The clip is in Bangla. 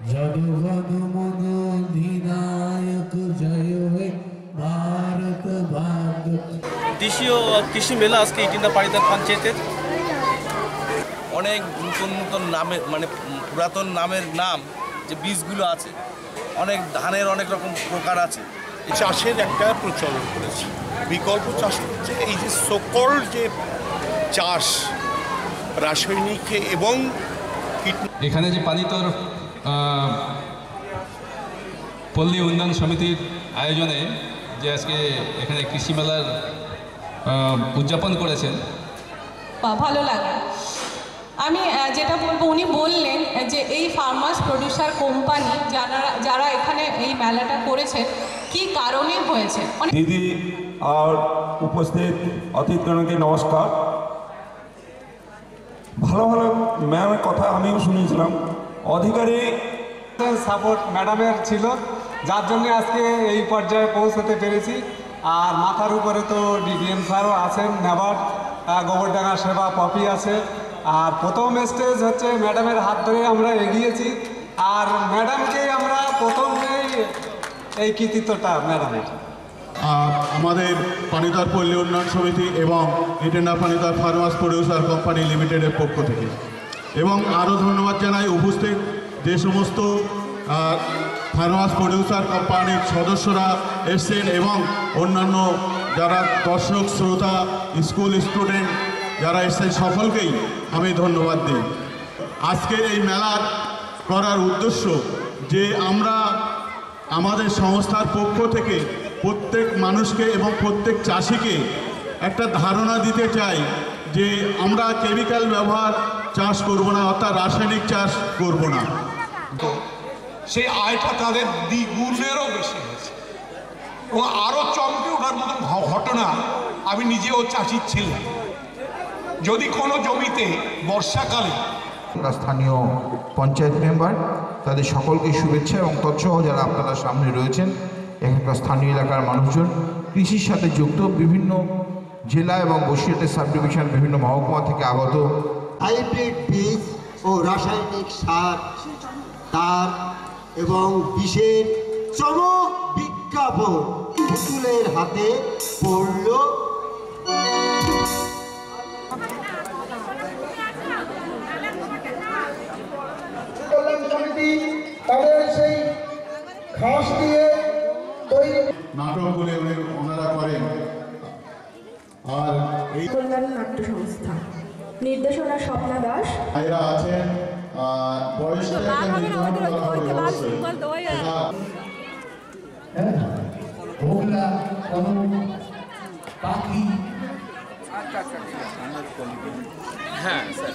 जगवन्मन अधिनायक जय हे भारत भाग्य। দেশীয় কৃষি মেলা আজকে ইটিনা পাড়িদার পঞ্চায়েতের অনেক নতুন নতুন নামের মানে পুরাতন নামের নাম যে বীজগুলো আছে, অনেক ধানের অনেক রকম প্রকার আছে। চাষের একটা প্রচলন করেছে, বিকল্প চাষ হচ্ছে এই যে সকল যে চাষ রাসায়নিক এবং এখানে যে পানিতর পল্লী উন্নয়ন সমিতির আয়োজনে যে আজকে এখানে কৃষি মেলার উদযাপন করেছেন, ভালো লাগে। আমি যেটা বলবো, উনি বললেন যে এই ফার্মার্স প্রডিউসার কোম্পানি যারা এখানে এই মেলাটা করেছে কি কারণে হয়েছে। দিদি আর উপস্থিত অতিথিগণকে নমস্কার। ভালো ভালো ম্যামের কথা আমিও শুনেছিলাম। অধিকারী সাপোর্ট ম্যাডামের ছিল, যার জন্য আজকে এই পর্যায়ে পৌঁছতে পেরেছি। আর মাথার উপরে তো ডিডিএম স্যারও আছেন, নেবার গোবরডাঙ্গা সেবা পপি আছে। আর প্রথম স্টেজ হচ্ছে ম্যাডামের হাত ধরে আমরা এগিয়েছি, আর ম্যাডামকেই আমরা প্রথমেই এই কৃতিত্বটা ম্যাডামের। আর আমাদের পানিদার পল্লী উন্নয়ন সমিতি এবং ইটেনা পানিদার ফার্মার্স প্রডিউসার কোম্পানি লিমিটেডের পক্ষ থেকে, এবং আরও ধন্যবাদ জানাই উপস্থিত যে সমস্ত ফার্মার্স প্রডিউসার কোম্পানির সদস্যরা এসছেন এবং অন্যান্য যারা দর্শক শ্রোতা স্কুল স্টুডেন্ট যারা এসছেন সকলকেই আমি ধন্যবাদ দিই। আজকের এই মেলার করার উদ্দেশ্য যে আমরা আমাদের সংস্থার পক্ষ থেকে প্রত্যেক মানুষকে এবং প্রত্যেক চাষিকে একটা ধারণা দিতে চাই যে আমরা কেমিক্যাল ব্যবহার চাষ করব না, অর্থাৎ রাসায়নিক চাষ করব না। সেই আয়টা তাদের দ্বিগুণেরও বেশি হয়েছে এবং আরও চমকে ওঠার মতন ঘটনা, আমি নিজেও চাষি ছিলাম। যদি কোনো জমিতে বর্ষাকালে স্থানীয় পঞ্চায়েত মেম্বার তাদের সকলকে শুভেচ্ছা এবং তৎসহ যারা আপনারা সামনে রয়েছেন এখানকার স্থানীয় এলাকার মানুষজন কৃষির সাথে যুক্ত বিভিন্ন জেলা এবং বসিরহাটের সাব ডিভিশন বিভিন্ন মহকুমা থেকে আগত হাইব্রিড বীজ ও রাসায়নিক সার তার এবং বিষের চমক বিজ্ঞাপন পুতুলের হাতে পড়ল। তাদের সেই ঘাস দিয়ে নাটকগুলো ওনারা করেন। আর এই কল্যাণ নাট্য সংস্থা নির্দেশনা স্বপ্না দাস ভাইরা আছেন, বয়সটা একটা নির্ধারণ করা হবে অবশ্যই। ভোগলা পাখি হ্যাঁ স্যার।